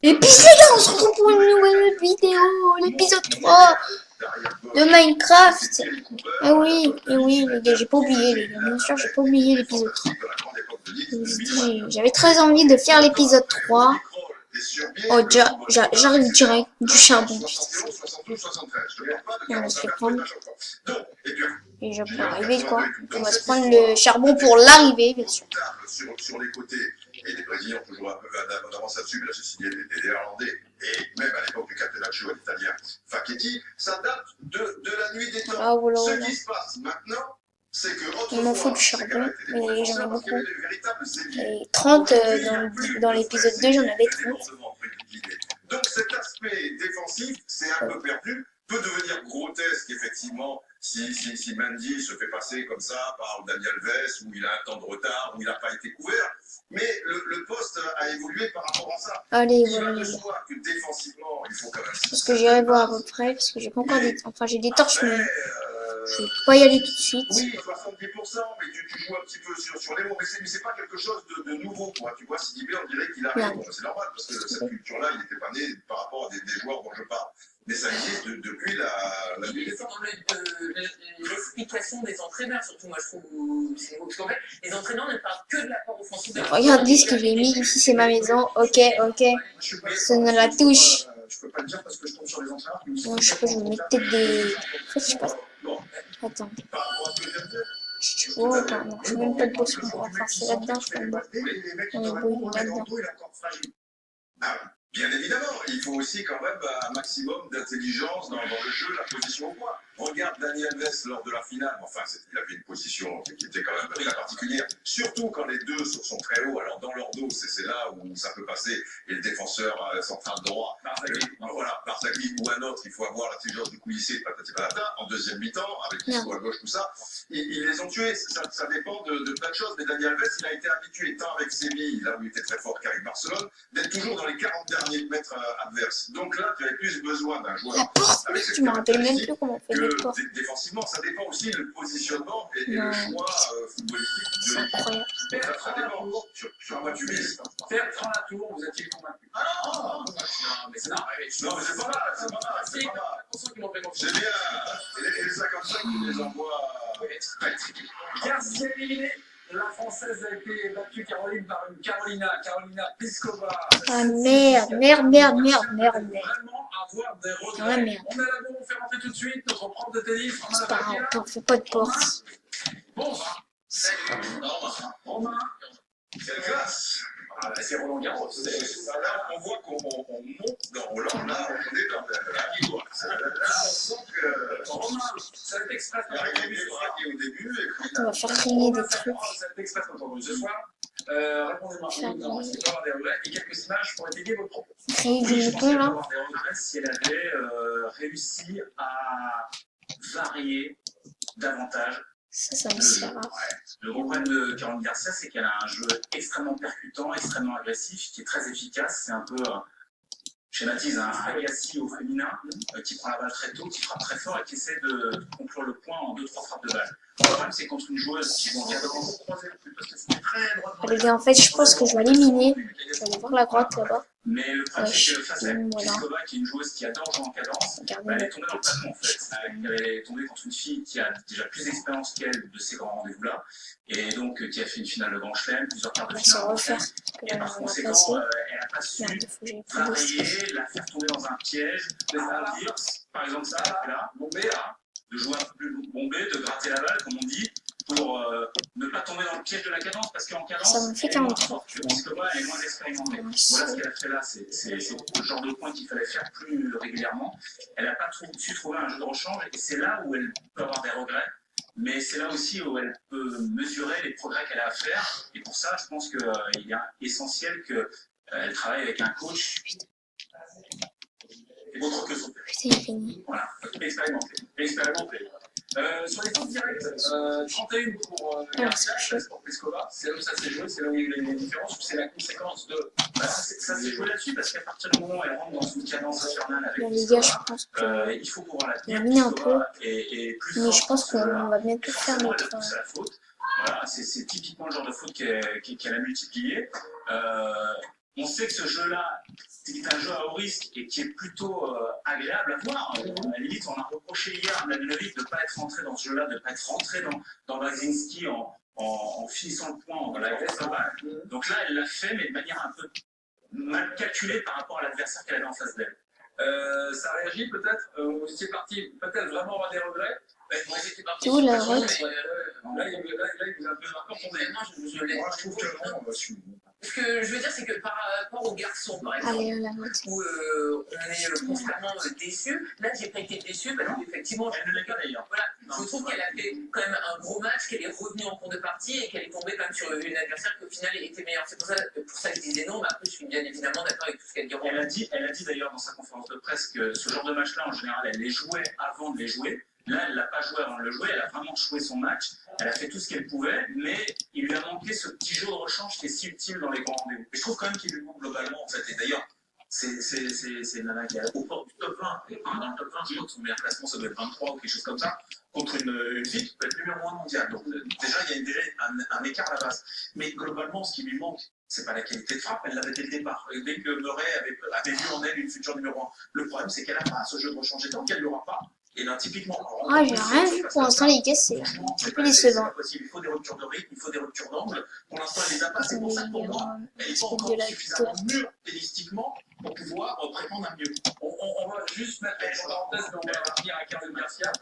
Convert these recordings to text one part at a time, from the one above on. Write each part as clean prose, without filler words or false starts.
Et puis les gars, on se retrouve pour une nouvelle vidéo, l'épisode 3 de Minecraft. Ah oui, et oui les gars, j'ai pas oublié les gars, bien sûr j'ai pas oublié l'épisode 3. J'avais très envie de faire l'épisode 3. Oh j'arrive direct du charbon. On va se le prendre. Et je peux arriver quoi. On va se prendre le charbon pour l'arrivée bien sûr. Sur les côtés. Et les Brésiliens ont toujours un peu d'avance là-dessus, mais là, ceci dit, les Néerlandais, et même à l'époque du Catenaccio, l'Italien Facchetti, ça date de la nuit des temps. Ah, voilà, Ce qui se passe maintenant, c'est que il m'en faut du charbon, mais j'en ai beaucoup. Et 30 dans l'épisode 2, j'en avais 30. Donc cet aspect défensif, c'est un peu perdu, peut devenir grotesque, effectivement, si Mendy se fait passer comme ça par Dani Alves, où il a un temps de retard, où il n'a pas été couvert. Mais le poste a évolué par rapport à ça. Allez, il voilà. va de soi que défensivement, il faut quand même... Parce que j'irai voir à peu près, parce que j'ai pas encore des... Enfin, j'ai des torches, mais je vais pas y aller tout de suite. Oui, 70%, mais tu joues un petit peu sur les mots. Mais c'est pas quelque chose de nouveau, quoi. Tu vois, Sidibé, on dirait qu'il arrive. Bon, c'est normal, parce que cette culture-là, il n'était pas né par rapport à des joueurs dont je parle. Mais ça existe depuis la nuit des temps. L'explication des entraîneurs, surtout moi je trouve c'est parce qu'en fait, les entraîneurs ne parlent que de l'apport offensif. Regardez ce que j'ai mis ici, c'est ma maison. Ok, sonne la touche. Je peux pas le dire parce que je tombe sur les entraîneurs. Bon, je sais pas, je vais mettre peut-être des... En fait, je sais pas. Attends. Oh, attends, non, je mets même pas de boss. Enfin, c'est là-dedans, je peux me battre. On est là-dedans. Bien évidemment, il faut aussi quand même un maximum d'intelligence dans le jeu, la position au point. Regarde Dani Alves lors de la finale, enfin il avait une position qui était quand même très particulière, surtout quand les deux sont très hauts, alors dans leur dos c'est là où ça peut passer, et le défenseur central droit, voilà, Barzagli ou un autre, il faut avoir l'intelligence du coulisser, patati patata, en deuxième mi-temps, avec l'isco à gauche, tout ça, ils les ont tués, ça dépend de plein de choses, mais Dani Alves il a été habitué tant avec Séville, là où il était très fort qu'avec Barcelone, d'être toujours dans les 40 derniers mètres adverses. Donc là, tu avais plus besoin d'un joueur. La porte, je me rappelle même plus comment on fait les portes. Défensivement, ça dépend aussi du positionnement et le choix footballistique. C'est incroyable. Ça dépend sur quoi tu vises. Faire 30 à tour, vous êtes-il convaincu? Non, mais c'est normal. Non, mais c'est pas mal, c'est pas mal. C'est bien. Et les 55 qui les envoient. Garcia éliminé. La Française a été battue Caroline par une Carolina Pliskova. Ah merde. Vraiment avoir des regrets. Ah merde. On a la bombe, on fait rentrer tout de suite notre prof de tennis. C'est pas grave, on fait pas de porte. Bon, Romain. Quelle classe. C'est Roland Garros. Là, on voit qu'on monte dans Roland. Là, on est dans la victoire. Là, on sent que Romain, ça va être express. il y a eu au début. On va faire griller des trucs. Ça va être express entendu ce soir. Répondez-moi. C'est pas avoir des regrets et quelques images pour étayer votre propos. Créer du mouton là. Avoir des regrets si elle avait réussi à varier davantage. Ça me sert. Le gros problème de Caroline Garcia, c'est qu'elle a un jeu extrêmement percutant, extrêmement agressif, qui est très efficace. C'est un peu, schématise, un Agassi au féminin, qui prend la balle très tôt, qui frappe très fort et qui essaie de conclure le point en 2-3 frappes de balle. Le problème, c'est contre une joueuse qui vont bien croiser le plus, parce que c'est très droit. Les gars, en fait, je pense que je vais l'éliminer. Je vais aller voir la grotte là-bas. Mais le problème, c'est que face à Pliskova, qui est une joueuse qui adore jouer en cadence, elle est tombée dans le plafond en fait. Elle est tombée contre une fille qui a déjà plus d'expérience qu'elle de ces grands rendez-vous-là, et donc qui a fait une finale de Grand Chelem, plusieurs quarts de finale. Et par conséquent, elle n'a pas su varier, la faire tomber dans un piège, dire, par exemple ça, là, bombé, de jouer un peu plus bombé, de gratter la balle, comme on dit, pour ne pas tomber dans le piège de la cadence, parce qu'en cadence, ça me fait elle est moins forte que Pliskova, elle est moins expérimentée. Voilà ce qu'elle a fait là, c'est le genre de point qu'il fallait faire plus régulièrement. Elle n'a pas su trouver un jeu de rechange, et c'est là où elle peut avoir des regrets, mais c'est là aussi où elle peut mesurer les progrès qu'elle a à faire, et pour ça, je pense qu'il est essentiel qu'elle travaille avec un coach autre que son père. C'est fini. Voilà, expérimenté. Sur les fautes directes, 31 pour Garcia, pour Pliskova, c'est là où ça s'est joué, c'est là où il y a eu les différences, c'est la conséquence de... ça s'est joué là-dessus, parce qu'à partir du moment où elle rentre dans une cadence infernale avec Les gars, je pense que... il faut pouvoir la tenir, un peu. Et plus mais je pense qu'on va bientôt faire notre... la faute. Voilà, c'est typiquement le genre de faute qu'elle a multiplié. on sait que ce jeu-là, c'est un jeu à haut risque et qui est plutôt agréable à voir. À la limite, on a reproché hier à Mladenovic de ne pas être rentré dans ce jeu-là, de ne pas être rentré dans Wazinski en finissant le point en la globale. Donc là, elle l'a fait, mais de manière un peu mal calculée par rapport à l'adversaire qu'elle avait en face d'elle. Ça réagit peut-être. Vous étiez parti peut-être vraiment avoir des regrets. Moi, j'étais parti sur la route. Là, il vous a un peu marqué. Moi, je trouve que non. Ce que je veux dire, c'est que par rapport aux garçons, par exemple, où on est constamment déçu, là, j'ai pas été déçu parce qu'effectivement, je trouve qu'elle a fait quand même un gros match, qu'elle est revenue en cours de partie et qu'elle est tombée quand même sur une adversaire qui au final était meilleure. C'est pour ça que je disais non, mais après, je suis bien évidemment d'accord avec tout ce qu'elle dit. Elle a dit d'ailleurs dans sa conférence de presse que ce genre de match-là, en général, elle les jouait avant de les jouer. Là, elle ne l'a pas joué avant de le jouer, elle a vraiment joué son match, elle a fait tout ce qu'elle pouvait, mais il lui a manqué ce petit jeu de rechange qui est si utile dans les grands rendez-vous. Et je trouve quand même qu'il est bon globalement, en fait. Et d'ailleurs, c'est une nana qui est au port du top 20. Et dans le top 20, je crois que son meilleur classement, ça doit être 23 ou quelque chose comme ça, contre une fille qui peut être numéro 1 mondial. Donc déjà, il y a déjà un écart à la base. Mais globalement, ce qui lui manque, c'est pas la qualité de frappe, elle l'avait dès le départ. Et dès que Murray avait vu en elle une future numéro 1. Le problème, c'est qu'elle n'a pas ce jeu de rechange. Et tant qu'elle ne l'aura pas, et là, typiquement, J'ai rien vu pour l'instant, les gars, c'est un peu décevant. Il faut des ruptures de rythme, il faut des ruptures d'angle. Pour l'instant, elle les a pas. C'est pour ça que pour moi, elle n'est pas encore suffisamment mûre tennistiquement pour pouvoir prétendre à mieux. On va juste mettre en parenthèse, mais on va revenir à Caroline Garcia.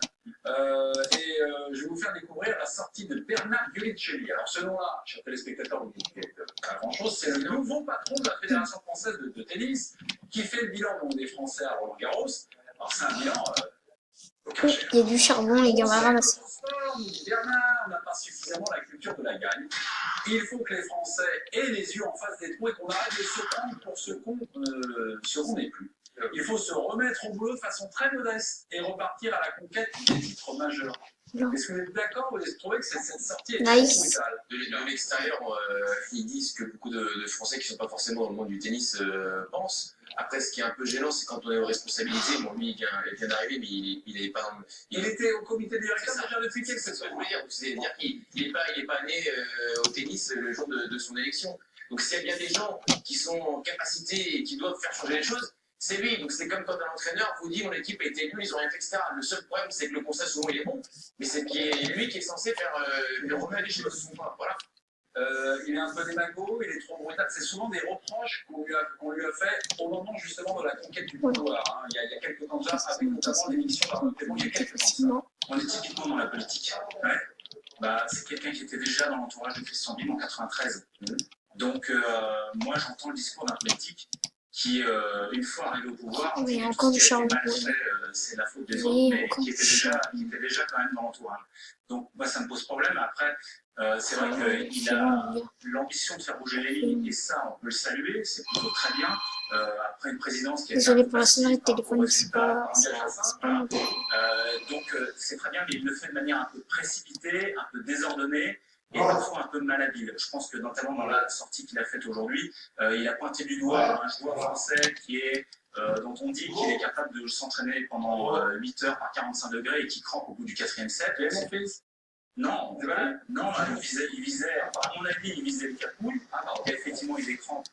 Je vais vous faire découvrir la sortie de Bernard Giulicelli. Alors, ce nom-là, chers téléspectateurs, vous dites pas grand-chose. C'est le nouveau patron de la Fédération française de tennis qui fait le bilan des Français à Roland-Garros. Alors, c'est un bilan. Il y a du charbon, les gars, on va ramasser. Bernard n'a pas suffisamment la culture de la gagne. Il faut que les Français aient les yeux en face des trous et qu'on arrête de se prendre pour ce qu'on n'est plus. Il faut se remettre au boulot de façon très modeste et repartir à la conquête des titres majeurs. Est-ce que vous êtes d'accord ou est-ce que vous trouvez que cette sortie est nice. brutale? De l'extérieur, ils disent que beaucoup de Français qui ne sont pas forcément dans le monde du tennis pensent. Après, ce qui est un peu gênant, c'est quand on est aux responsabilités. Bon, lui, il vient d'arriver, mais il n'est pas. Il était au comité directeur déjà depuis quelques années. C'est-à-dire qu'il n'est pas né au tennis le jour de son élection. Donc, s'il y a bien des gens qui sont en capacité et qui doivent faire changer les choses, c'est lui. Donc, c'est comme quand un entraîneur vous dit mon équipe a été nulle, ils ont rien fait, etc. Le seul problème, c'est que le constat, souvent, il est bon. Mais c'est lui qui est censé faire le remettre les choses de son point. Voilà. Il est un peu démago, il est trop brutal. C'est souvent des reproches qu'on lui a fait au moment justement de la conquête du pouvoir. Hein. Il y a quelques temps déjà, avec notamment l'émission par Thémo, il y a quelques temps. On est typiquement dans la politique. Ouais. C'est quelqu'un qui était déjà dans l'entourage de Christian Bim en 93. Donc, moi, j'entends le discours d'un politique qui, une fois arrivé au pouvoir, encore du charbon. C'est la faute des autres, mais qui était déjà quand même dans l'entourage. Donc, moi, ça me pose problème. Après, c'est vrai qu'il a l'ambition de faire bouger les lignes, et ça, on peut le saluer, c'est plutôt très bien. Après une présidence qui est... Désolé pour la sonnerie de téléphone, c'est pas donc, c'est très bien, mais il le fait de manière un peu précipitée, un peu désordonnée, et parfois un peu malhabile. Je pense que notamment dans la sortie qu'il a faite aujourd'hui, il a pointé du doigt un joueur français dont on dit qu'il est capable de s'entraîner pendant 8 heures par 45 degrés et qui crampe au bout du 4e set. Non, il visait, à mon avis, il visait le Capouille. Effectivement, il décrampe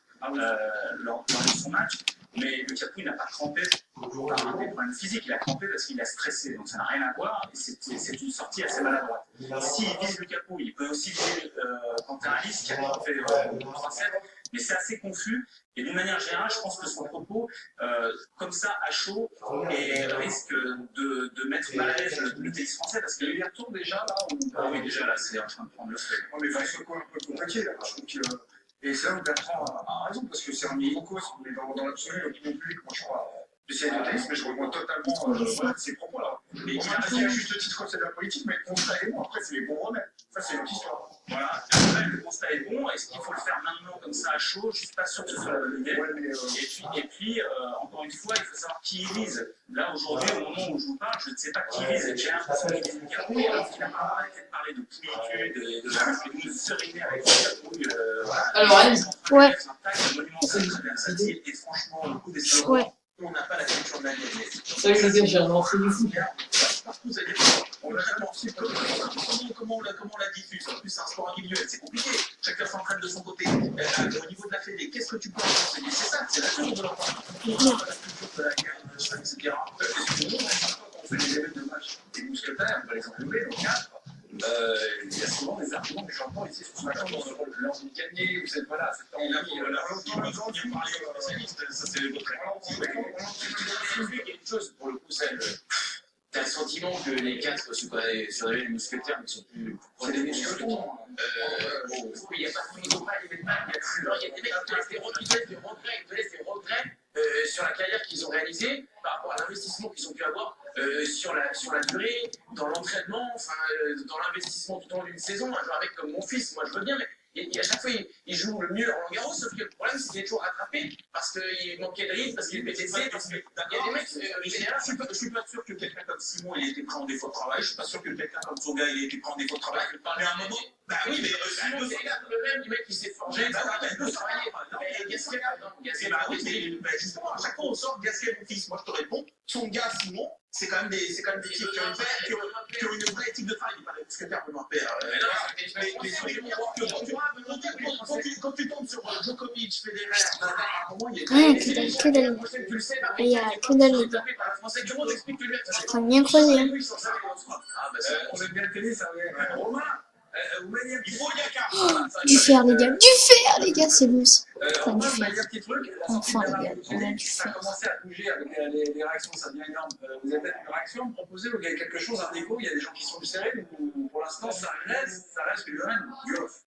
lors de son match, mais le Capouille n'a pas crampé par des problèmes physiques, il a crampé parce qu'il a stressé, donc ça n'a rien à voir, et c'est une sortie assez maladroite. S'il vise le Capouille, il peut aussi viser Quentin Alice, qui a fait 3-7, mais c'est assez confus, et d'une manière générale, je pense que son propos, comme ça, à chaud, risque de mettre mal à l'aise le tennis français, parce qu'il y retourne déjà là, oui, déjà là, c'est en train de prendre le feu. Mais il faut un peu compliqué là, je trouve que... Et c'est là où Bertrand a raison, parce que c'est un niveau cause, mais dans l'absolu, l'opinion publique, moi je suis pas spécialiste de tennis, mais je rejoins totalement ces propos-là. Mais il a juste titre, c'est de la politique, mais le constat est bon, après c'est les bons remèdes. Ça, c'est une autre histoire. Voilà, après le constat est bon, est-ce qu'il faut le faire maintenant comme ça à chaud? Je ne suis pas sûr que ce soit la bonne idée. Et puis, encore une fois, il faut savoir qui il vise. Là, aujourd'hui, au moment où je vous parle, je ne sais pas qui il vise. J'ai l'impression qu'il vise le Capouille, alors qu'il n'a pas arrêté de parler de pouillitude et de seriner avec le Capouille. Alors, ouais. Et franchement, le coup des salons, on n'a pas la culture de la gagne. Salut, j'ai un entrée du fou. On a tellement su comment on la diffuse. En plus, c'est un sport individuel, c'est compliqué. Chacun s'entraîne de son côté. Au niveau de la fédé, qu'est-ce que tu peux en penser? etc. On fait des événements de match des mousquetaires, par exemple, le 4. Il y a souvent des arguments du changement ici sur ce match. L'envie de gagner, vous savez, voilà, cette envie. Ça, c'est votre réponse. Il y a une chose, pour le coup, c'est t'as le sentiment que les 4 sur les mousquetaires ne sont plus. C'est des mousquetons. Il n'y a pas de pas les mêmes matchs. Il y a des mecs qui te laissent des regrets sur la carrière qu'ils ont réalisée par rapport à l'investissement qu'ils ont pu avoir sur la durée, dans l'entraînement, enfin, dans l'investissement tout au long d'une saison. Un mec comme mon fils, moi je veux bien, mais à chaque fois il joue le mieux à Roland Garros, sauf que le problème c'est qu'il est toujours rattrapé parce qu'il manquait de rythme, parce qu'il est PTC, parce qu'il y a des mecs. Je suis pas sûr que quelqu'un comme Simon il ait été pris en défaut de travail. Je suis pas sûr que quelqu'un comme Tsonga il ait été pris en défaut de travail. Mais à un moment, bah oui, mais Simon c'est le même du mec qui s'est forgé, il peut travailler. Gasquet, justement, à chaque fois on sort Gasquet mon fils. Moi je te réponds, Tsonga, Simon, c'est quand même des équipes qui ont une vraie éthique de travail. Il paraît que père Benoît Père. Quand tu tombes sur Djokovic, Federer, Ouais, que dalle. Il y a que dalle, les gars. Je prends bien creusé. Hein. On aime bien le tennis, Romain. Il faut y a Oh, du fer, les gars. Du fer, les gars, c'est bon ça. Enfin, du fer. Enfin, les gars, on a du Ça a fer. commencé à bouger avec les réactions, ça devient énorme. Vous avez peut-être une réaction à me proposer ou il y a quelque chose, un écho, il y a des gens qui sont serrés ou pour l'instant ça reste du domaine du off.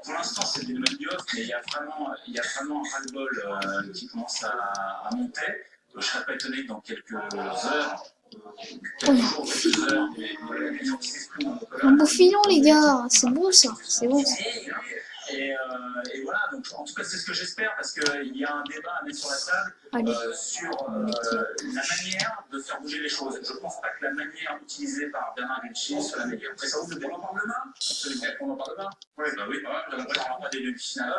Pour l'instant, c'est du domaine du off, mais il y a vraiment un ras-le-bol qui commence à monter. Je ne serais pas étonné que dans quelques heures, les gens qui s'expriment. Un beau filon, les gars. C'est bon ça. C'est bon ça. Et voilà, donc en tout cas c'est ce que j'espère parce qu'il y a un débat à mettre sur la table sur la manière de faire bouger les choses. Je ne pense pas que la manière utilisée par Bernard Gucci soit la meilleure. Après ça, on en parle demain. Absolument. On en parle demain. Oui, bah oui. On ne parlera pas des demi-finales.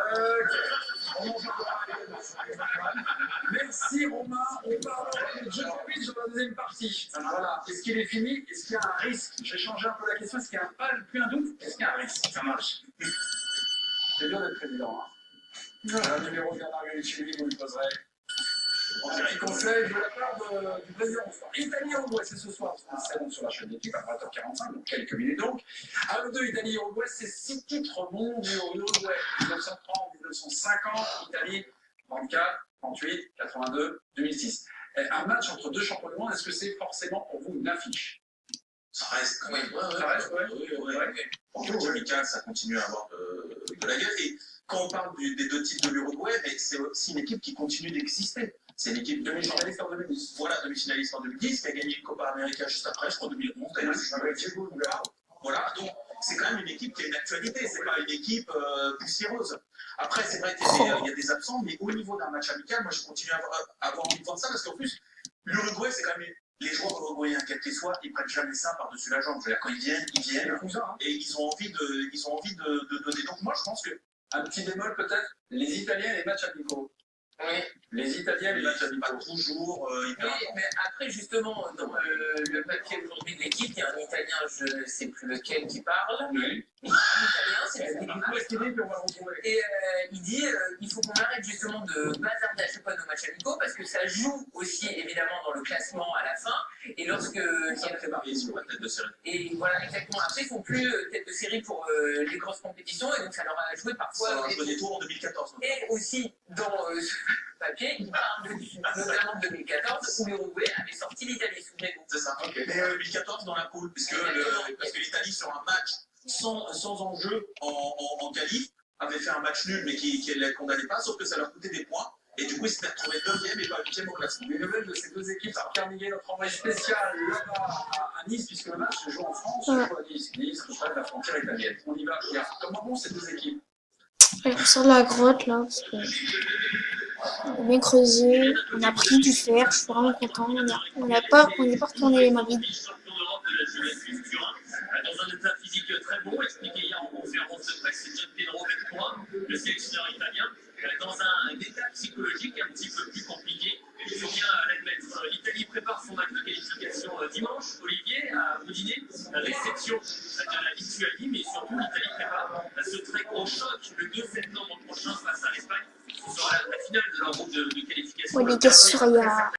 Merci Romain, on parle de Djokovic dans la deuxième partie. Voilà, est-ce qu'il est fini? Est-ce qu'il y a un risque? J'ai changé un peu la question, est-ce qu'il n'y a pas plus un doute? Est-ce qu'il y a un risque? Ça marche. C'est dur d'être président. Un numéro de Bernard Gucci, vous lui poserez. Un petit conseil de la part du président. Italie-Uruguay, c'est ce soir. C'est sur la chaîne d'équipe à 20h45, donc quelques minutes donc. À eux deux, Italie-Uruguay, c'est 6 titres mondiaux. Uruguay, 1930, 1950, Italie, 34, 38, 82, 2006. Un match entre deux champions du monde, est-ce que c'est forcément pour vous une affiche? Ça reste quand même. Ça reste, En 2015, ça continue à avoir de la gueule. Et quand on parle des deux titres de l'Uruguay, c'est aussi une équipe qui continue d'exister. C'est une équipe demi-finaliste en 2010. Voilà, demi-finaliste en 2010, qui a gagné une Copa América juste après, je crois, 2011 d'ailleurs. Voilà, donc c'est quand même une équipe qui a une actualité, c'est pas une équipe poussiéreuse. Après, c'est vrai qu'il y a des absents, mais au niveau d'un match amical, moi je continue à avoir envie de voir ça, parce qu'en plus, l'Uruguay, c'est quand même les joueurs uruguayens, quels qu'ils soient, ils prennent jamais ça par-dessus la jambe. Quand ils viennent, et ils ont envie de donner. Donc moi, je pense que un petit bémol peut-être, les Italiens et les matchs amicaux. Oui. Les Italiens, les matchs amicaux. pas toujours hyper. Oui, mais après, justement, dans le papier aujourd'hui de l'équipe, il y a un Italien, je ne sais plus lequel, qui parle. Oui. Italien, c'est et il dit il faut qu'on arrête justement de bazarder à chaque fois nos matchs amicaux parce que ça joue aussi évidemment dans le classement à la fin. Et lorsque et voilà, exactement. Après, ils font plus tête de série pour les grosses compétitions et donc ça leur a joué parfois. Ça a joué des tours en 2014. Et aussi dans papier, il parle notamment de 2014 où l'Uruguay avait sorti l'Italie, souvenez-vous. C'est ça. Okay. Mais 2014 dans la poule, parce que l'Italie sur un match sans enjeu en qualif avait fait un match nul mais qui ne les condamnait pas, sauf que ça leur coûtait des points. Et du coup, ils s'étaient retrouvés 2e et pas 8e au classement. Les nouvelles de ces deux équipes, alors Pierre Miguel, notre envoyé spécial là-bas à Nice, puisque le match se joue en France, se joue à Nice. Nice, près de la frontière italienne. On y va. Comment vont ces deux équipes? On sort de la grotte là, parce que on a bien creusé, on a pris du fer, je suis vraiment content. On n'est pas retourné les mains vides. Dans un état physique très bon, expliqué hier en conférence de presse, c'est Gian Pedro Ventura, le sélectionneur italien, dans un état psychologique un petit peu plus compliqué. Il faut bien l'admettre. L'Italie prépare son match de qualification dimanche, Olivier, à Udine, réception de la Lituanie, mais surtout l'Italie prépare ce très gros choc le 2 septembre prochain face à l'Espagne. Ce sera la finale de leur groupe de qualification. les gars Surya.